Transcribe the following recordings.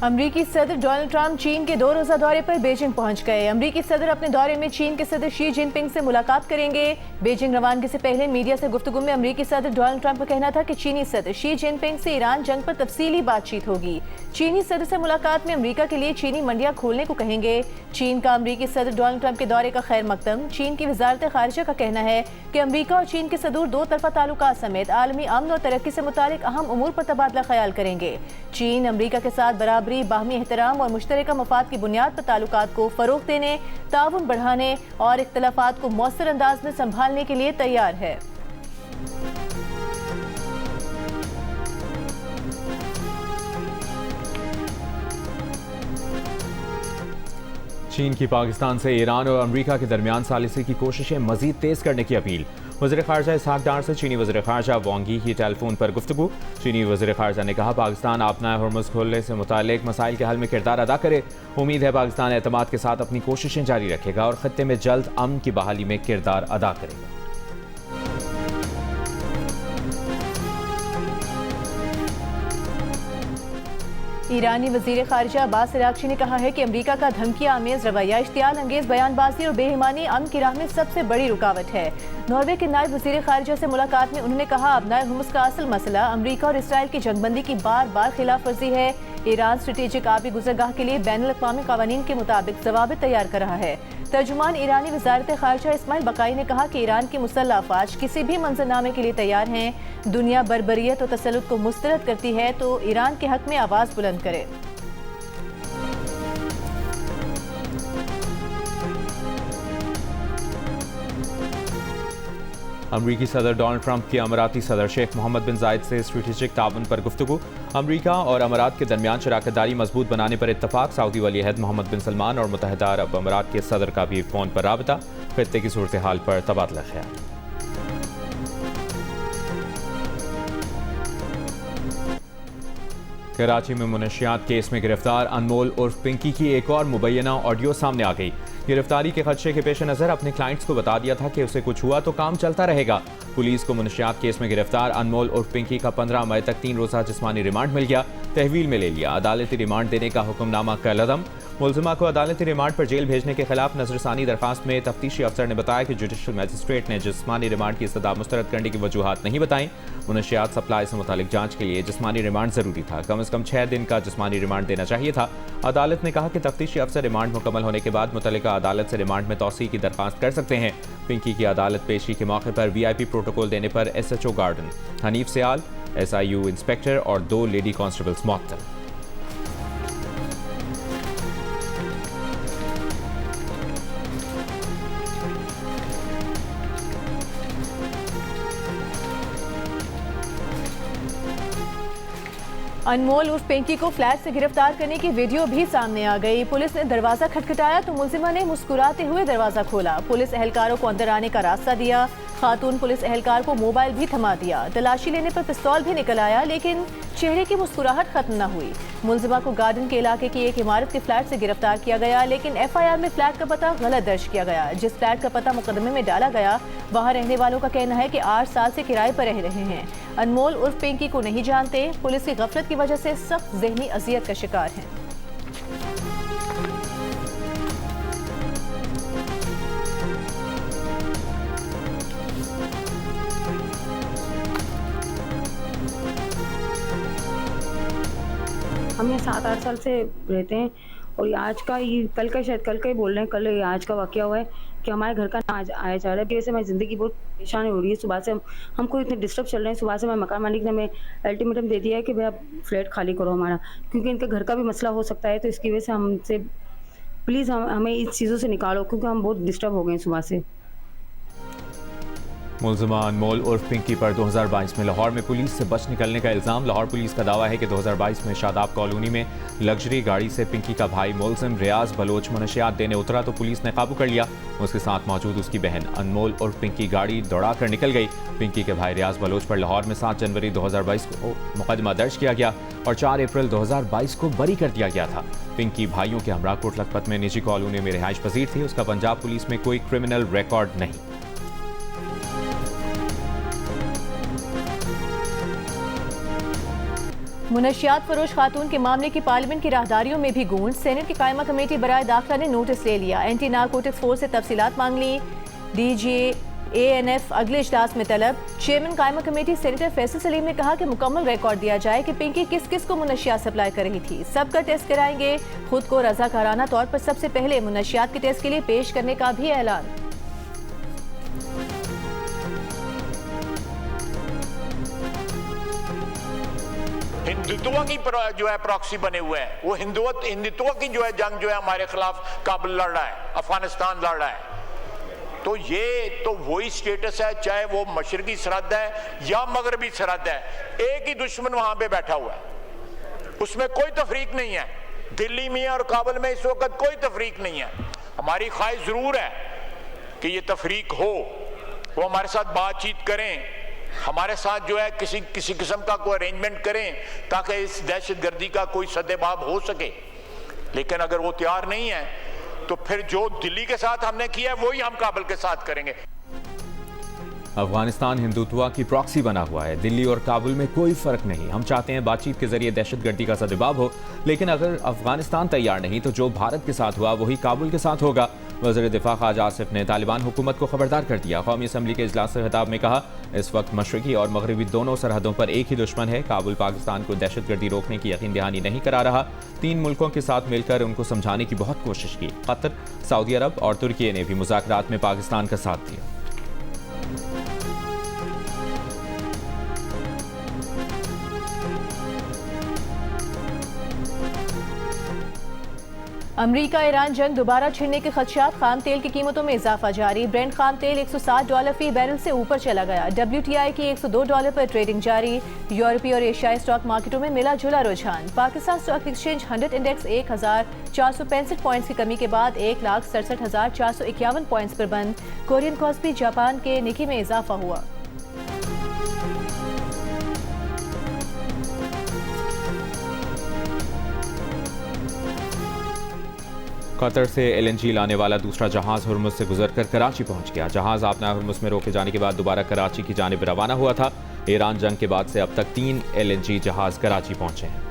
अमरीकी सदर Donald Trump चीन के 2 रोज़ा दौरे पर बीजिंग पहुंच गए। अमरीकी सदर अपने दौरे में चीन के सदर शी जिनपिंग से मुलाकात करेंगे। बीजिंग रवानगी से पहले मीडिया से गुफ्तगू में अमरीकी सदर डोनाल्ड ट्रंप का कहना था कि चीनी सदर शी जिनपिंग से ईरान जंग पर तफसीली बातचीत होगी। चीनी सदर से मुलाकात में अमरीका के लिए चीनी मंडियां खोलने को कहेंगे। चीन का अमरीकी सदर डोनाल्ड ट्रंप के दौरे का खैर मकदम। चीन की वजारत खारिजा का कहना है कि अमरीका और चीन के सदूर दो तरफा ताल्लुकात समेत आलमी अमन और तरक्की से मुतालिक अहम उमूर पर तबादला ख्याल करेंगे। चीन अमरीका के साथ बराबरी, बाहमी एहतराम और मुश्तरका मफाद की बुनियाद पर ताल्लुकात को फ़रोग़ देने, ताउन बढ़ाने और इख्तलाफात को मौसर अंदाज में संभालने के लिए तैयार है। चीन की पाकिस्तान से ईरान और अमरीका के दरमियान सालिसी की कोशिशें मजीद तेज करने की अपील। वज़ीर ख़ारजा इसहाक डार से चीनी वज़ीर ख़ारजा वांग यी की टेलीफोन पर गुफ्तगू। चीनी वज़ीर ख़ारजा ने कहा पाकिस्तान आपना हॉर्मुज़ खोलने से मुतालिक मसाइल के हल में किरदार अदा करे। उम्मीद है पाकिस्तान एतमाद के साथ अपनी कोशिशें जारी रखेगा और ख़त्ते में जल्द अमन की बहाली में किरदार अदा करेगा। ईरानी वज़ीर ख़ारिजा अब्बास अराग़ची ने कहा है कि अमरीका का धमकी आमेज़ रवैया, इश्तियाल अंगेज़ बयानबाजी और बेईमानी अमन की राह में सबसे बड़ी रुकावट है। नॉर्वे के नायब वज़ीर ख़ारिजा से मुलाकात में उन्होंने कहा अपना हॉर्मुज़ का असल मसला अमरीका और इसराइल की जंगबंदी की बार बार खिलाफ वर्जी है। ईरान स्ट्रेटेजिक आबी गुज़रगाह के लिए बैनुल अक़वामी क़वानीन के मुताबिक ज़वाबित तैयार कर रहा है। तर्जुमान ईरानी वज़ारत ख़ारिजा इस्माइल बकाई ने कहा कि ईरान की मुसल्लह अफ़वाज किसी भी मंजरनामे के लिए तैयार हैं। दुनिया बर्बरियत और तसल्लुत को मुस्तरद करती है तो ईरान के हक़ में आवाज़ बुलंद करे। अमरीकी सदर डोनाल्ड ट्रंप की अमाराती सदर शेख मोहम्मद बिन जायद से स्ट्रेटेजिक ताउन पर गुफ्तगू। अमरीका और अमारात के दरमियान शराकतदारी मजबूत बनाने पर इत्तफाक। सऊदी वली अहद मोहम्मद बिन सलमान और मुत्तहिदा अरब अमारात के सदर का भी फ़ोन पर राबता। खित्ते की सूरत हाल पर तबादला ख्याल। कराची में मुनशियात केस में गिरफ्तार अनमोल उर्फ पिंकी की एक और मुबैना ऑडियो सामने आ गई। गिरफ्तारी के खदशे के पेश नज़र अपने क्लाइंट्स को बता दिया था कि उसे कुछ हुआ तो काम चलता रहेगा। पुलिस को मुनशियात केस में गिरफ्तार अनमोल उर्फ पिंकी का 15 मई तक 3 रोज़ा जिस्मानी रिमांड मिल गया। तहवील में ले लिया। अदालती रिमांड देने का हुक्मनामा कलअदम। मुलजिमा को अदालती रिमांड पर जेल भेजने के खिलाफ नजरसानी दरखास्त में तफ्तीशी अफसर ने बताया कि जुडिशल मजिस्ट्रेट ने जिस्मानी रिमांड की इस्तदा मुस्तरद करने की वजूहात नहीं बताई। मुनशियात सप्लाई से मुतालिक जांच के लिए जिस्मानी रिमांड जरूरी था। कम से कम 6 दिन का जिस्मानी रिमांड देना चाहिए था। अदालत ने कहा कि तफ्तीशी अफसर रिमांड मुकम्मल होने के बाद मुतल्लिका अदालत से रिमांड में तौसी की दरखास्त कर सकते हैं। पिंकी की अदालत पेशी के मौके पर VIP प्रोटोकॉल देने पर SHO गार्डन हनीफ सियाल, SIU इंस्पेक्टर और 2 लेडी कांस्टेबल्स मुअत्तल। अनमोल उर्फ पिंकी को फ्लैट से गिरफ्तार करने की वीडियो भी सामने आ गई। पुलिस ने दरवाजा खटखटाया तो मुलजिमा ने मुस्कुराते हुए दरवाजा खोला। पुलिस एहलकारों को अंदर आने का रास्ता दिया। खातून पुलिस एहलकार को मोबाइल भी थमा दिया। तलाशी लेने पर पिस्तौल भी निकल आया लेकिन चेहरे की मुस्कुराहट खत्म न हुई। मुलजिमा को गार्डन के इलाके की एक इमारत के फ्लैट से गिरफ्तार किया गया लेकिन FIR में फ्लैट का पता गलत दर्ज किया गया। जिस फ्लैट का पता मुकदमे में डाला गया वहाँ रहने वालों का कहना है कि 8 साल से किराए पर रह रहे हैं। अनमोल उर्फ पिंकी को नहीं जानते। पुलिस की गफलत की वजह से सख्त ज़हनी अजियत का शिकार हैं। हम यहाँ 7-8 साल से रहते हैं और आज का ये कल का शायद कल का ही बोल रहे हैं, कल आज का वाक़या हुआ है कि हमारे घर का ना आज आया जा रहा है। वैसे हमारी ज़िंदगी बहुत परेशानी हो रही है। सुबह से हमको इतने डिस्टर्ब चल रहे हैं। सुबह से मैं मकान मालिक ने हमें अल्टीमेटम दे दिया है कि भाई आप फ्लैट खाली करो हमारा, क्योंकि इनके घर का भी मसला हो सकता है। तो इसकी वजह से हमसे प्लीज़ हमें इस चीज़ों से निकालो क्योंकि हम बहुत डिस्टर्ब हो गए हैं सुबह से। मुलजिमा अनमोल उर्फ पिंकी पर 2022 में लाहौर में पुलिस से बच निकलने का इल्ज़ाम। लाहौर पुलिस का दावा है कि 2022 में शादाब कॉलोनी में लग्जरी गाड़ी से पिंकी का भाई मुलजिम रियाज बलोच मुनशियात देने उतरा तो पुलिस ने काबू कर लिया। उसके साथ मौजूद उसकी बहन अनमोल उर्फ पिंकी गाड़ी दौड़ा कर निकल गई। पिंकी के भाई रियाज बलोच पर लाहौर में 7 जनवरी 2022 को मुकदमा दर्ज किया गया और 4 अप्रैल 2022 को बरी कर दिया गया था। पिंकी भाइयों के हमरा कोट लखपत में निजी कॉलोनी में रिहाइश पजीर थी। उसका पंजाब पुलिस में कोई क्रिमिनल रिकॉर्ड नहीं। मुनशियात फरोश खातून के मामले की पार्लियामेंट की राहदारियों में भी गूंज। सेनेट की कायमा कमेटी बराए दाखिला ने नोटिस ले लिया। एंटी नारकोटिक्स फोर्स से तफसीलात मांग ली। DGANF अगले इजलास में तलब। चेयरमैन कायमा कमेटी सेनेटर फैसल सलीम ने कहा कि मुकम्मल रिकॉर्ड दिया जाए कि पिंकी किस किस को मुनशियात सप्लाई कर रही थी। सबका टेस्ट कराएंगे। खुद को रजाकाराना तौर पर सबसे पहले मुनशियात के टेस्ट के लिए पेश करने का भी ऐलान। हिंदुत्व की जो है प्रॉक्सी बने हुए हैं। वो हिंदुत्व की जो है जंग जो है हमारे खिलाफ काबुल लड़ रहा है, अफगानिस्तान लड़ रहा है। तो ये तो वही स्टेटस है, चाहे वो मशरकी सरहद है या मगरबी सरहद है, एक ही दुश्मन वहां पे बैठा हुआ है, उसमें कोई तफरीक नहीं है। दिल्ली में और काबुल में इस वक्त कोई तफरीक नहीं है। हमारी ख्वाहिश जरूर है कि ये तफरीक हो, वो हमारे साथ बातचीत करें, हमारे साथ जो है किसी किस्म का कोई अरेंजमेंट करें ताकि इस दहशतगर्दी का कोई सद्देबाब हो सके। लेकिन अगर वो तैयार नहीं है तो फिर जो दिल्ली के साथ हमने किया है वही हम काबुल के साथ करेंगे। अफगानिस्तान हिंदुत्व की प्रॉक्सी बना हुआ है। दिल्ली और काबुल में कोई फर्क नहीं। हम चाहते हैं बातचीत के जरिए दहशतगर्दी का सद्देबाब हो, लेकिन अगर अफगानिस्तान तैयार नहीं तो जो भारत के साथ हुआ वही काबुल के साथ होगा। वज़ीर दिफा ख्वाजा आसिफ ने तालिबान हुकूमत को खबरदार कर दिया। कौमी असम्बली के इजलास से खिताब में कहा, इस वक्त मशरकी और मगरबी दोनों सरहदों पर एक ही दुश्मन है। काबुल पाकिस्तान को दहशतगर्दी रोकने की यकीन दहानी नहीं करा रहा। 3 मुल्कों के साथ मिलकर उनको समझाने की बहुत कोशिश की। कतर, सऊदी अरब और तुर्की ने भी मुज़ाकरात में पाकिस्तान का साथ दिया। अमरीका ईरान जंग दोबारा छिड़ने के खदशात। खाम तेल की कीमतों में इजाफा जारी। ब्रेंट खाम तेल $160 फी बैरल से ऊपर चला गया। WTI की $102 पर ट्रेडिंग जारी। यूरोपीय और एशियाई स्टॉक मार्केटों में मिला जुला रुझान। Pakistan stock exchange 100 index 1465 points की कमी के बाद 1,67,451 पॉइंट्स पर बंद। कोरियन कॉस्पी जापान के निकी में इजाफा हुआ। कतर से LNG लाने वाला दूसरा जहाज हुर्मुज से गुजरकर कराची पहुंच गया। जहाज आपना हुर्मुज में रोके जाने के बाद दोबारा कराची की जानिब रवाना हुआ था। ईरान जंग के बाद से अब तक 3 LNG जहाज कराची पहुंचे हैं।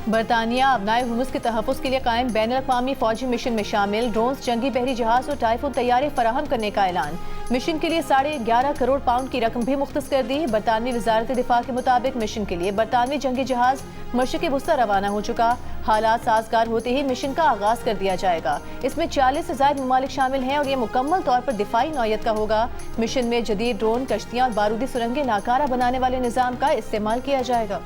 बरतानिया अपनाए हुर्मुज के तहफ़्फ़ुज़ के लिए कायम बैनुल-अक़वामी फ़ौजी मिशन में शामिल। ड्रोन्स, जंगी बहरी जहाज और टाइफून तैयारे फराहम करने का ऐलान। मिशन के लिए £11.5 करोड़ की रकम भी मुख्तस कर दी। बरतानवी वज़ारत दिफा के मुताबिक मिशन के लिए बरतानवी जंगी जहाज मशरिक़ वुस्ता रवाना हो चुका। हालात साजगार होते ही मिशन का आगाज़ कर दिया जाएगा। इसमें 40 से ज़ायद ममालिक शामिल हैं और ये मुकम्मल तौर पर दिफाई नौयत का होगा। मिशन में जदीद ड्रोन, कश्तियाँ और बारूदी सुरंगें नाकारा बनाने वाले निज़ाम का इस्तेमाल किया जाएगा।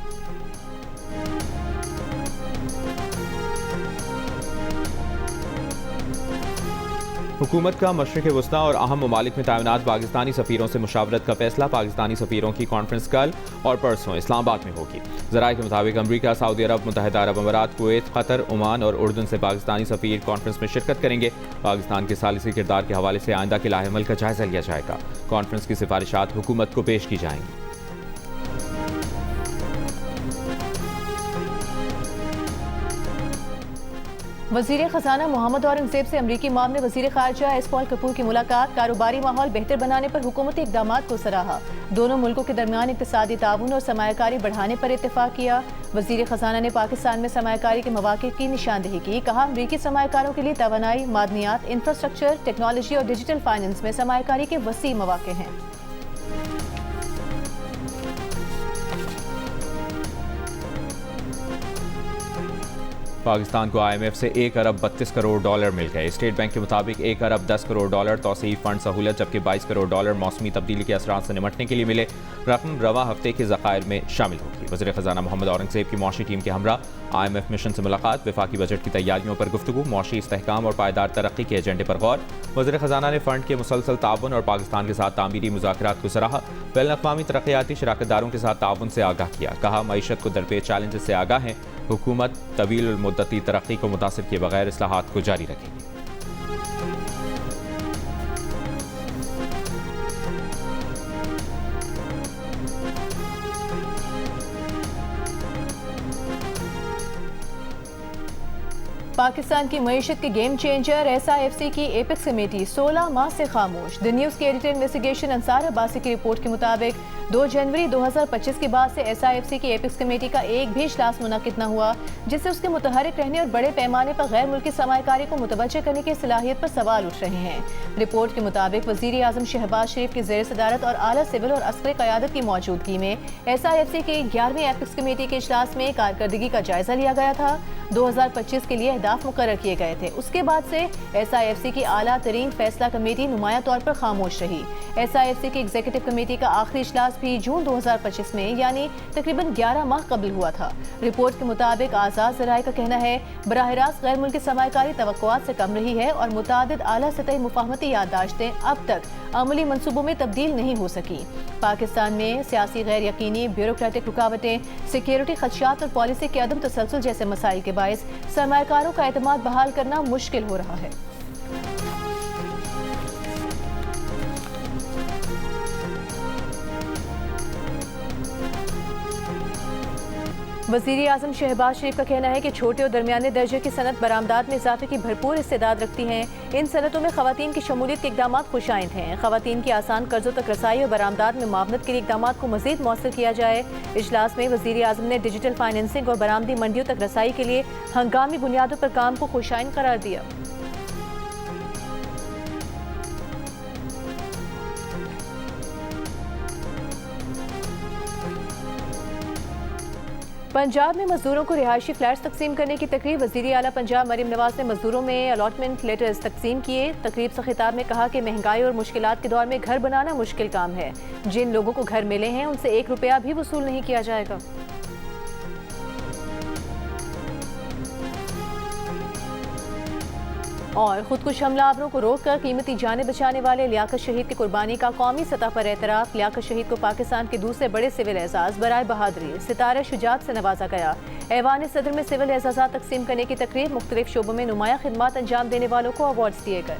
हुकूमत का मशरिक़ वुस्ता और अहम ममालिक में तैनात पाकिस्तानी सफ़ीरों से मुशावरत का फैसला। पाकिस्तानी सफ़ीरों की कॉन्फ्रेंस कल और परसों इस्लामाबाद में होगी। ज़राए के मुताबिक अमरीका, सऊदी अरब, मुत्तहिदा अरब अमारात, कुवैत, कतर, ओमान और उर्दन से पाकिस्तानी सफ़ीर कॉन्फ्रेंस में शिरकत करेंगे। पाकिस्तान के सालिसी किरदार के हवाले से आइंदा के लाहेमल का जायजा लिया जाएगा। कॉन्फ्रेंस की सिफारिशात हुकूमत को पेश की जाएंगी। वज़ीर ख़जाना मोहम्मद औरंगज़ेब से अमरीकी मामले वज़ीर ख़ारजा एस पॉल कपूर की मुलाकात। कारोबारी माहौल बेहतर बनाने पर हुकूमती इक़दामात को सराहा। दोनों मुल्कों के दरमियान इक़्तिसादी ताउन और सरमायाकारी बढ़ाने पर इत्तेफाक किया। वज़ीर ख़जाना ने पाकिस्तान में सरमायाकारी के मौक़े की निशानदेही की। कहा, अमरीकी सरमायाकारों के लिए तवानाई, मादनियात, इंफ्रास्ट्रक्चर, टेक्नोलॉजी और डिजिटल फाइनेंस में सरमायाकारी के वसी मौक़े हैं। पाकिस्तान को IMF से $1 अरब 32 करोड़ मिल गए। स्टेट बैंक के मुताबिक $1 अरब 10 करोड़ तौसीफ़ फंड सहूलत, जबकि $22 करोड़ मौसमी तब्दीली के असरात से निमटने के लिए मिले। रकम रवा हफ्ते के ज़खायर में शामिल होगी। वज़ीर ख़जाना मोहम्मद औरंगज़ेब की मौशी टीम के हमरा IMF मिशन से मुलाकात। वफाकी बजट की तैयारियों पर गुफ्तगू, मौशी इस्तेहकाम और पायदार तरक्की के एजेंडे पर गौर। वज़ीर ख़जाना ने फ़ंड के मुसलसल ताउन और पाकिस्तान के साथ तामीरी मुज़ाकरात को सराहा। बैनुल-अक़वामी तरक्याती शराकतदारों के साथ ताउन से आगाह किया। कहा, मईशत को दरपेश चैलेंजेस से आगाह है। हुकूमत तवील मुद्दती तरक्की को मुतासिर किए बगैर इस्लाहात को जारी रखेगी। पाकिस्तान की मईशत के गेम चेंजर SIFC की एपेक्स कमेटी 16 माह से खामोश। द न्यूज़ के एडिटर इन्वेस्टिगेशन अंसार अब्बासी की रिपोर्ट के मुताबिक 2 जनवरी 2025 के बाद से SIFC की एपेक्स कमेटी का एक भी इजलास मुनक़िद न हुआ, जिससे उसके मुतहरिक रहने और बड़े पैमाने पर गैर मुल्की सरमायाकारी को मुतवज्जह करने की सलाहियत पर सवाल उठ रहे हैं। रिपोर्ट के मुताबिक वज़ीर आज़म शहबाज शरीफ की ज़ेर सदारत और आला सिविल और अस्करी क़यादत की मौजूदगी में SIFC के 11वीं एपेक्स कमेटी के इजलास में कारकर्दगी का जायजा लिया गया था। 2025 के लिए अहदाफ मुकर्रर किए गए थे। उसके बाद से SIFC की आला तरीन फैसला कमेटी नुमाया तौर पर खामोश रही। SIFC की एग्जीक्यूटिव कमेटी का आखिरी इजलास भी जून 2025 में यानी तकरीबन 11 माह कबल हुआ था। रिपोर्ट के मुताबिक आज़ाद ज़राए का कहना है बराह रास्त गैर मुल्की सरमायाकारी तवक्कुआत से कम रही है और मुतादिद आला सतही मुफाहमती याददाश्तें अब तक अमली मनसूबों में तब्दील नहीं हो सकी। पाकिस्तान में सियासी गैर यकीनी, ब्यूरोक्रेटिक रुकावटें, सिक्योरिटी खदशात और पॉलिसी के अदम तसलसल जैसे मसाइल के बायस सरमायाकारों का एतमाद बहाल करना मुश्किल हो रहा है। वज़ीर आज़म शहबाज शरीफ का कहना है कि छोटे और दरमियाने दर्जे की सनत बरामदात में इजाफे की भरपूर इस्तेदाद रखती हैं। इन सनतों में ख़वातीन की शमूलियत के इक़दाम खुशाइंद हैं। ख़वातीन की आसान कर्जों तक रसाई और बरामदात में मुआवनत के लिए इक़दाम को मज़ीद मौसर किया जाए। इजलास में वज़ीर आज़म ने डिजिटल फाइनेंसिंग और बरामदी मंडियों तक रसाई के लिए हंगामी बुनियादों पर काम को खुशाइंद करार दिया। पंजाब में मजदूरों को रिहायशी फ्लैट्स तकसीम करने की तकरीब। वज़ीर आला पंजाब मरीम नवाज ने मजदूरों में अलॉटमेंट लेटर्स तकसीम किए। तकरीब से खिताब में कहा कि महंगाई और मुश्किलात के दौर में घर बनाना मुश्किल काम है। जिन लोगों को घर मिले हैं उनसे 1 रुपया भी वसूल नहीं किया जाएगा। और खुदकुश हमलावरों को रोककर कीमती जानें बचाने वाले लियाकत शहीद की कुर्बानी का कौमी सतह पर एतराफ़। लियाकत शहीद को पाकिस्तान के दूसरे बड़े सिविल एजाज़ बराए बहादुरी सितारे शुजात से नवाजा गया। ऐवान सदर में सिविल एजाज़ात तकसीम करने की तकरीब। मुख्तलिफ शोबों में नुमाया खिदमात अंजाम देने वालों को अवार्ड्स दिए गए।